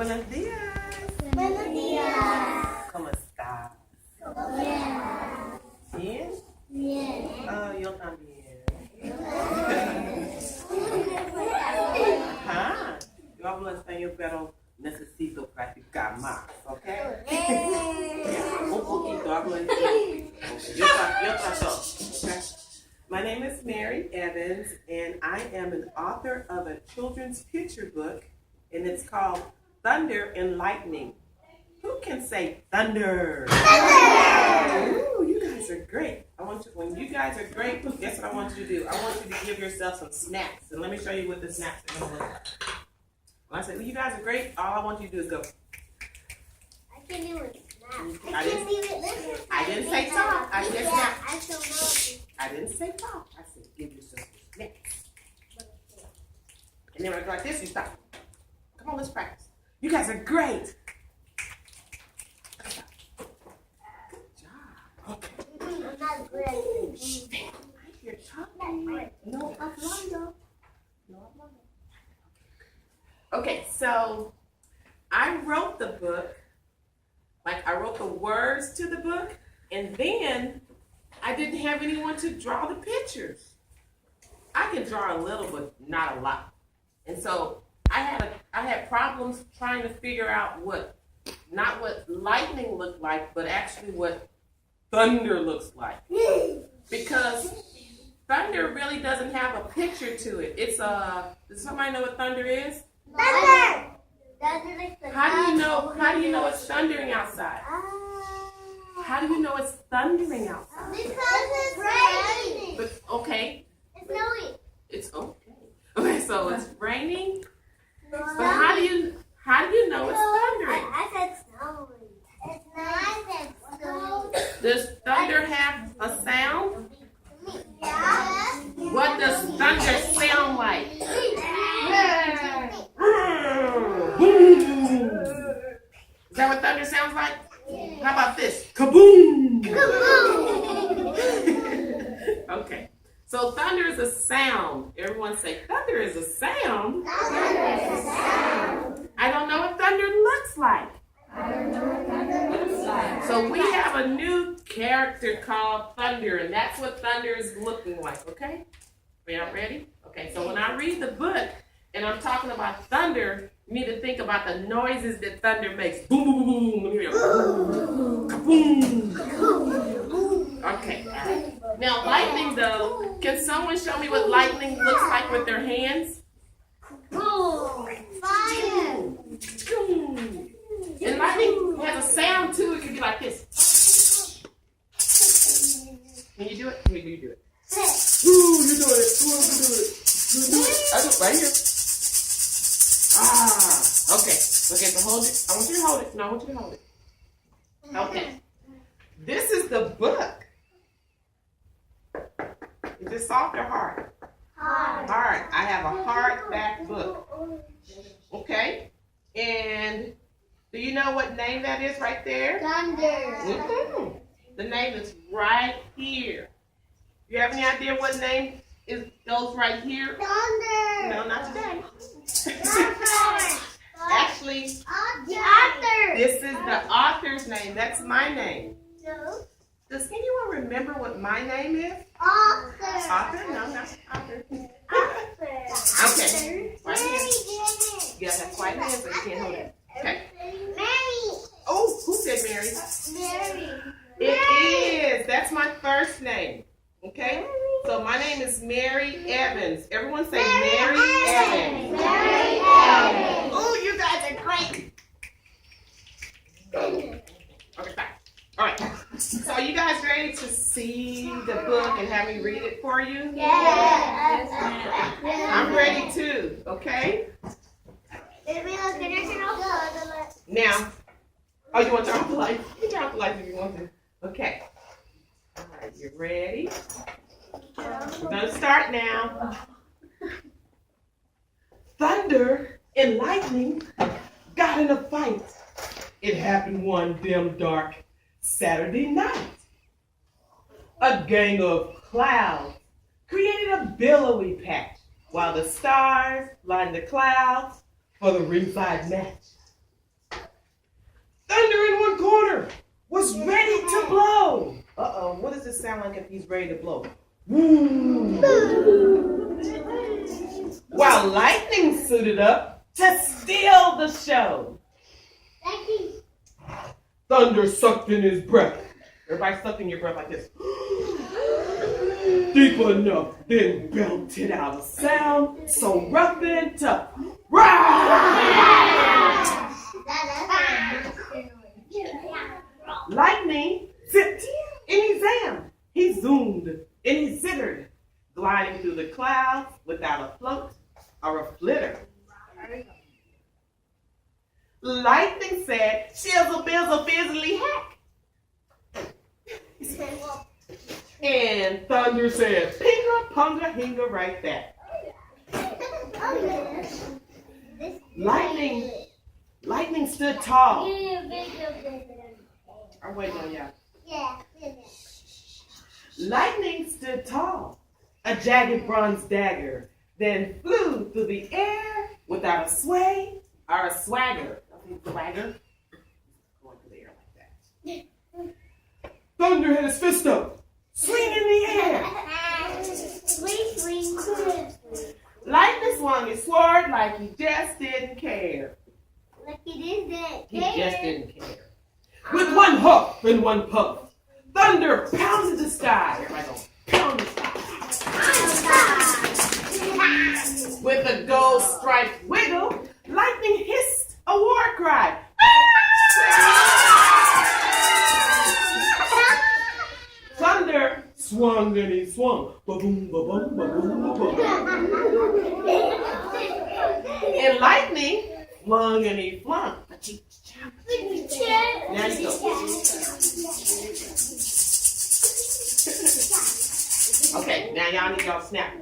Buenos días. Buenos días. ¿Cómo estás? Bien. ¿Bien? Bien. Oh, yo también. Ajá. Yo hablo español, pero necesito practicar más, ¿ok? Un poquito hablo español. Yo trato. Okay? My name is Mary Evans, and I am an author of a children's picture book, and it's called Thunder and Lightning. Who can say thunder? Ooh, you guys are great. When you guys are great, guess what I want you to do? I want you to give yourself some snaps. And let me show you what the snaps are going to look like. When I say, well, you guys are great, all I want you to do is go. I can do it. I didn't say talk. I said snap. I didn't say talk. I said give yourself some snaps. And then when I go like this, you stop. Come on, let's practice. You guys are great. Good job. Okay. I'm not good at it. You're talking. No hablando. No hablando. Okay, so I wrote the book. Like I wrote the words to the book, and then I didn't have anyone to draw the pictures. I can draw a little, but not a lot. And so I had problems trying to figure out not what lightning looked like, but actually what thunder looks like. Because thunder really doesn't have a picture to it. Does somebody know what thunder is? Thunder! How do you know it's thundering outside? How do you know it's thundering outside? Because it's raining. But okay. It's snowing. It's okay. Okay, so it's raining. But how do you know it's thundering? I said snowing. It's not. I said snowing. Does thunder have a sound? Yeah. What does thunder sound like? Is that what thunder sounds like? How about this? Kaboom! Okay. So thunder is a sound. Everyone say thunder is a sound. Thunder is a sound. I don't know what thunder looks like. I don't know what thunder looks like. So we have a new character called Thunder, and that's what thunder is looking like, okay? Are y'all ready? Okay, so when I read the book and I'm talking about thunder, you need to think about the noises that thunder makes. Boom, boom, boom, boom. Here we go. Kaboom. Okay. All right. Now, lightning, though, can someone show me what lightning looks like with their hands? Boom. Fire. And lightning has a sound, too. It can be like this. Can you do it? Can you do it? Ooh, you do it. Who else can do it? You do it. I do it right here. Okay. Okay, so hold it. I want you to hold it. No, I want you to hold it. Okay. This is the book. Is it soft or hard? Hard. Hard. I have a hardback book. Okay. And do you know what name that is right there? Thunder. Mm-hmm. The name is right here. You have any idea what name goes right here? Thunder. No, not today. Thunder. Actually, The author. this is the author's name. That's my name. No. Does anyone remember what my name is? Author. Author? No, not author. Okay. Right here. Yeah, that's right here, so you can't hold it. Okay. Mary. Oh, who said Mary? Mary. It is. That's my first name. Okay? So my name is Mary Evans. Everyone say Mary Evans. Mary Evans. Oh, you guys are great. Okay, fine. All right. So are you guys ready to see the book and have me read it for you? Yes. I'm ready too. Okay? Now, oh, you want to turn off the light? You can turn off the light if you want to. Okay. All right, you ready? We're going to start now. Thunder and lightning got in a fight. It happened one dim, dark Saturday night. A gang of clouds created a billowy patch while the stars lined the clouds for the ringside match. was ready to blow. Uh-oh, what does it sound like if he's ready to blow? Woo! While lightning suited up to steal the show. Thunder sucked in his breath. Everybody sucked in your breath like this. Deep enough, then belted out a sound so rough and tough. Lightning zipped and he zammed. He zoomed and he zittered, gliding through the clouds without a float or a flitter. Lightning said, shizzle bizzle fizzly hack. And Thunder said, pinga punga hinga right back. Lightning stood tall. I'm waiting on y'all. Lightning stood tall, a jagged bronze dagger, then flew through the air without a sway or a swagger. Swagger? Going through the air like that. Thunder had his fist up, swing in the air. Swing. Lightning swung his sword like he just didn't care. He just didn't care. With one huff and one puff, Thunder pounded the sky. Everybody go, pound the sky. With a gold striped wiggle, lightning hissed a war cry. Thunder swung and he swung. Ba-boom, ba-boom, ba-boom, ba-boom. And lightning flung and he flung. Now you go. Okay, now y'all need y'all snap.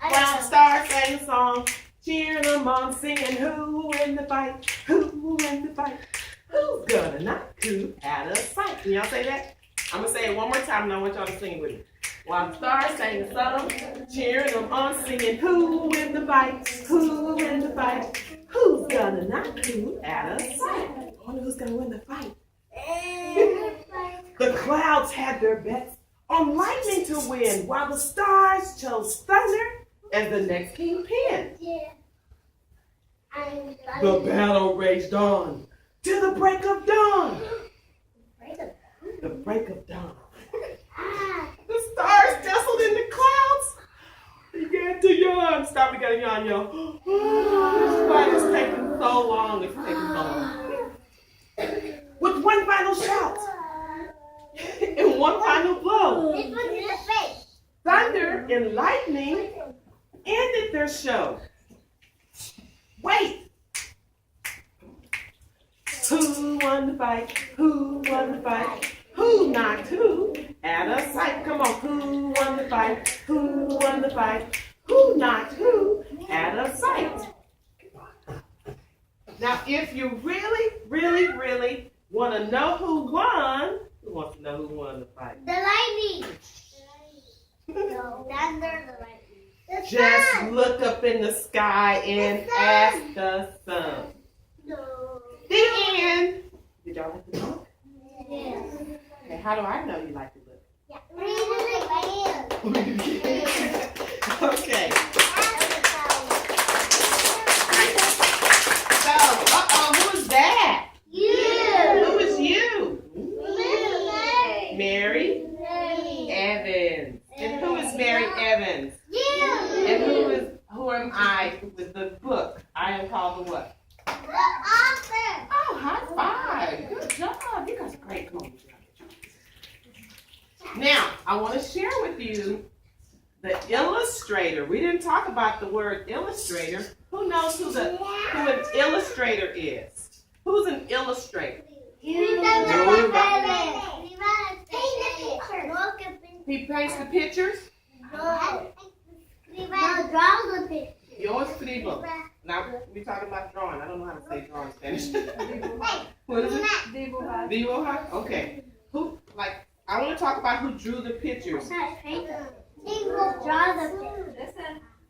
While the stars sang a song, cheering them on, singing, who in the fight? Who in the fight? Who's gonna knock who out of sight? Can y'all say that? I'm gonna say it one more time and I want y'all to sing it with me. While the stars sang a song, cheering them on, singing, who in the fight? Who in the fight? Who's gonna knock who out of sight? I wonder who's gonna win the fight. The clouds had their bets on lightning to win, while the stars chose Thunder as the next kingpin. The battle raged on till the break of dawn. The break of dawn. The stars nestled in the clouds. Began to yawn. Stop, we gotta yawn, yo. This fight is taking so long. It's taking so long. With one final shout and one final blow, Thunder and lightning ended their show. Wait. Who won the fight? Who won the fight? Who knocked who out of sight? Come on, who won the fight? Who won the fight? Who knocked who out of sight? Now, if you really, really, really want to know who won, who wants to know who won the fight? The lightning. No, Thunder, the lightning. Just look up in the sky and ask the sun. No. The end. Did y'all like to look? Yes. Okay, how do I know you like to look? Okay. So, who is that? You. Who is you? Mary Evans. And who is Mary Evans? You. And who am I with the book? I am called the what? The author. Oh, high five. Good job. You guys are great. Come on. Now, I want to share with you the illustrator. We didn't talk about the word illustrator. Who knows who an illustrator is? Who's an illustrator? He paints the pictures? Yo escribo. Now, we're talking about drawing. I don't know how to say draw in Spanish. What is it? Dibujar? Okay. Who, I want to talk about who drew the pictures.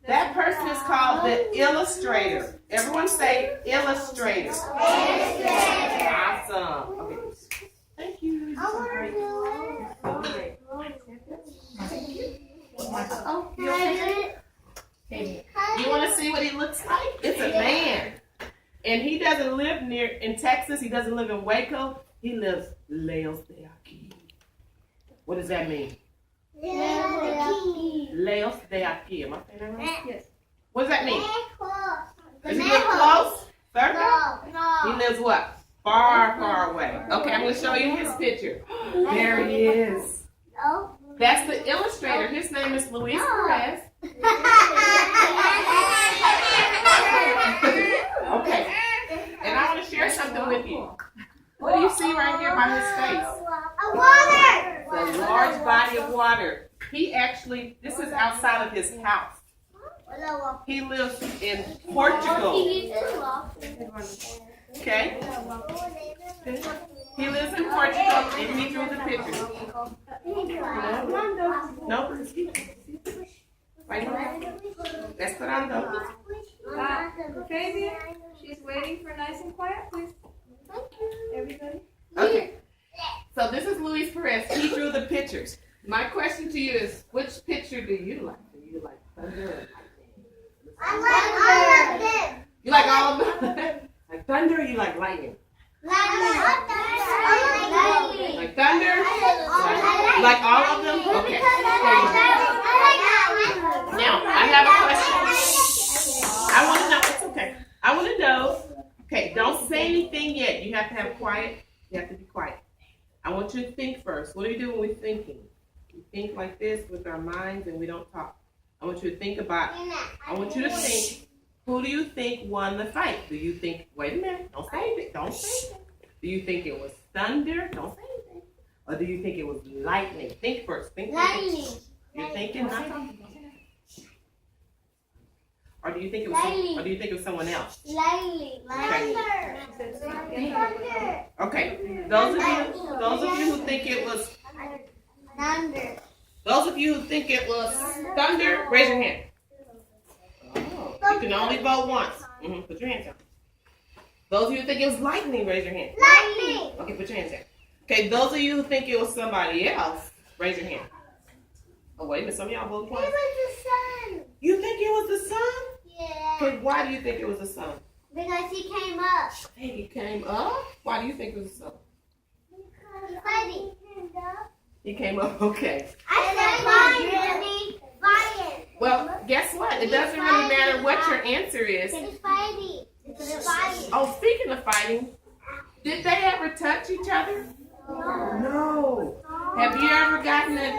That person is called the illustrator. Everyone say illustrator. Awesome. Okay. You okay? You want to see what he looks like? It's a man. And he doesn't live in Texas. He doesn't live in Waco. He lives lejos de aquí. What does that mean? Lejos de aquí. Am I saying that right? Yes. What does that mean? Does he live close? Cerca? He No. lives what? Far, far away. Okay, I'm going to show you his picture. There he is. No. That's the illustrator. His name is Luis Perez. Okay. And I want to share something with you. What do you see right here by his face? A water. The large body of water. He actually, this is outside of his house. He lives in Portugal. Okay? He lives in Portugal and he drew the picture. No, Esperando. Fabian, she's waiting for nice and quiet, please. Everybody. Okay. So this is Luis Perez. He drew the pictures. My question to you is, which picture do you like? Do you like thunder? I like all of them. You like all of them? Like thunder or you like lightning? Like thunder? Like all of them? Okay. Now, I have a question. I want to know. It's okay. I want to know. Okay, don't say anything yet. You have to have quiet. You have to be quiet. I want you to think first. What do we do when we're thinking? We think like this with our minds and we don't talk. I want you to think about, I want you to think, who do you think won the fight? Do you think, wait a minute, don't say anything, don't say anything. Do you think it was thunder? Don't say anything. Or do you think it was lightning? Think first. Think first. Lightning. You're thinking, not talking. Or do you think it was, or do you think it was someone else? Lightning. Okay. Those of you who think it was Thunder. those of you who think it was thunder, raise your hand. Oh, you can only vote once. Put your hands down. Those of you who think it was lightning, raise your hand. Lightning. Okay, put your hands down. Okay, those of you who think it was somebody else, raise your hand. Oh, wait a minute, some of y'all voted It twice. was the sun. You think it was the sun? Yeah. Okay, why do you think it was the sun? Because he came up. Hey, he came up? Why do you think it was the sun? Fighting. He came up, okay. I said fighting. Well, guess what? It doesn't really matter what your answer is. It's fighting. It's fighting. Oh, speaking of fighting, did they ever touch each other? No. Have you ever gotten in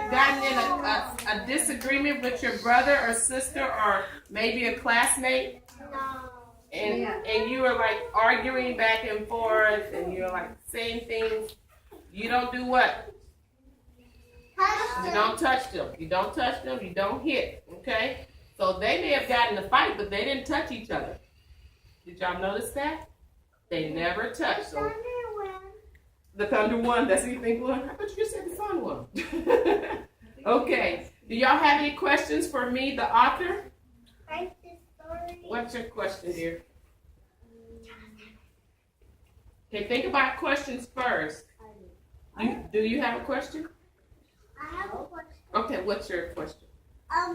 a disagreement with your brother or sister or maybe a classmate? No. And you were like arguing back and forth and you're like saying things. You don't do what? You don't touch them. You don't touch them. You don't hit. Okay? So they may have gotten a fight, but they didn't touch each other. Did y'all notice that? They never touched. So the thunder won. That's what you think won? I thought you just said the sun won. Okay. Do y'all have any questions for me, the author? Write the story. What's your question, dear? Okay, think about questions first. Do you have a question? I have a question. Okay, what's your question?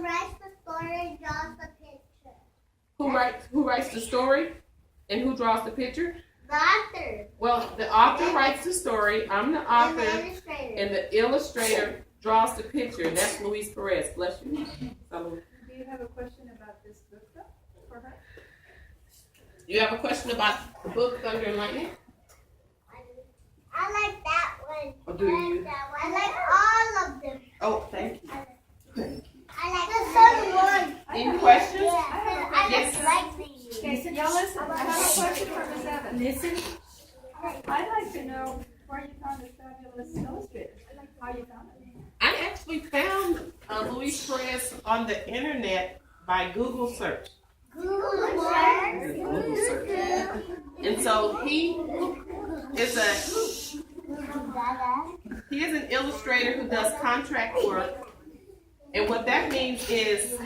Write the story, draws the picture. Who writes the story and who draws the picture? The author. Well, the author writes the story. I'm the And the author, illustrator. and the illustrator draws the picture. And that's Luis Perez. Bless you. So, Do you have a question about this book though, for her? you have a question about the book Thunder and Lightning? I like that one. Or do you? I like all of them. Oh, thank you. Thank you. I like the sun one. Any questions? I Yes. just like the Okay, y'all listen. I have a question for Ms. Evans. Listen. I'd like to know where you found this fabulous illustrator. How you found it. I actually found Luis Perez on the internet by Google search. Google search. And so he is an illustrator who does contract work. And what that means is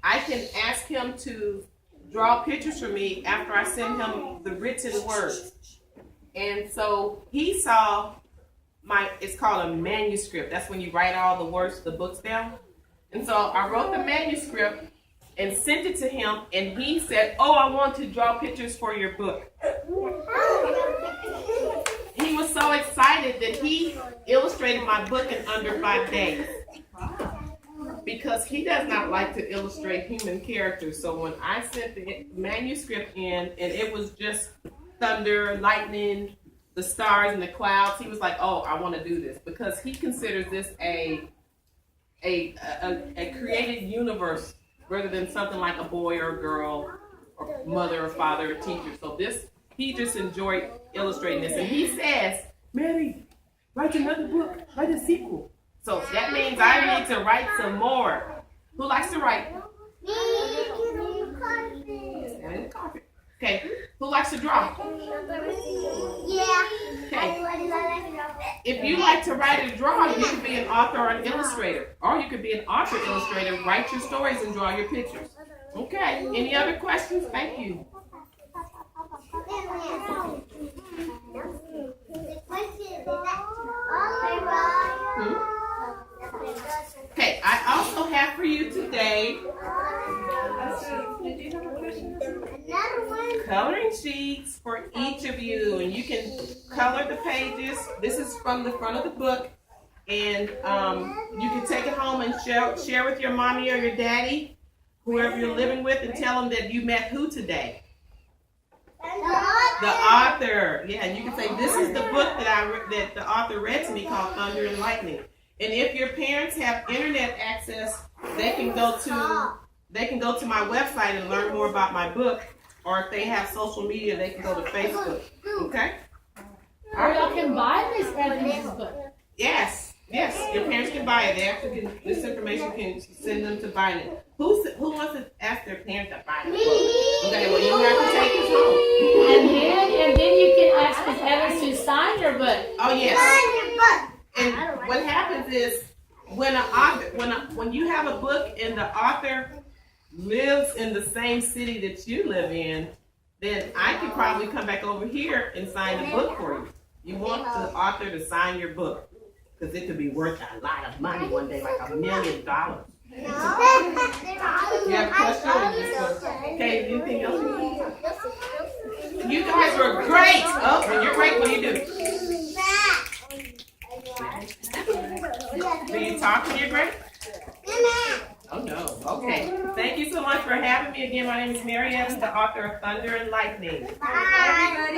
I can ask him to draw pictures for me after I send him the written words. And so he saw it's called a manuscript. That's when you write all the words of the books down. And so I wrote the manuscript and sent it to him, and he said, "Oh, I want to draw pictures for your book." He was so excited that he illustrated my book in under 5 days. Because he does not like to illustrate human characters. So when I sent the manuscript in, and it was just thunder, lightning, the stars and the clouds, he was like, "Oh, I want to do this," because he considers this a created universe rather than something like a boy or a girl or mother or father or teacher. So he just enjoyed illustrating this. And he says, "Mary, write another book, write a sequel." So that means I need to write some more. Who likes to write? Okay. Who likes to draw? Yeah. Okay. If you like to write and draw, you can be an author or an illustrator. Or you could be an author illustrator, write your stories and draw your pictures. Okay. Any other questions? Thank you. Okay, I also have for you today Did you have a question? coloring sheets for each of you, and you can color the pages. This is from the front of the book, and you can take it home and share with your mommy or your daddy, whoever you're living with, and tell them that you met who today? The author. Yeah, and you can say, "This is the book that the author read to me, called Thunder and Lightning." And if your parents have internet access, they can go to my website and learn more about my book. Or if they have social media, they can go to Facebook. Okay? Or y'all can buy Miss Evans' book. Yes. Your parents can buy it. They actually can. This information can send them to buy it. Who wants to ask their parents to buy the book? Okay, well, you have to take this home. And then you can ask Miss Evans to sign your book. Oh yes. And what happens is when you have a book and the author lives in the same city that you live in, then I can probably come back over here and sign the book for you. You want the author to sign your book because it could be worth a lot of money one day, like $1 million. You have a question? Okay, anything else? You guys were great. Oh, when you're great, what do you do? Do you talk when you're great? Oh no. Okay. Thank you so much for having me again. My name is Mary Evans, the author of Thunder and Lightning. Bye.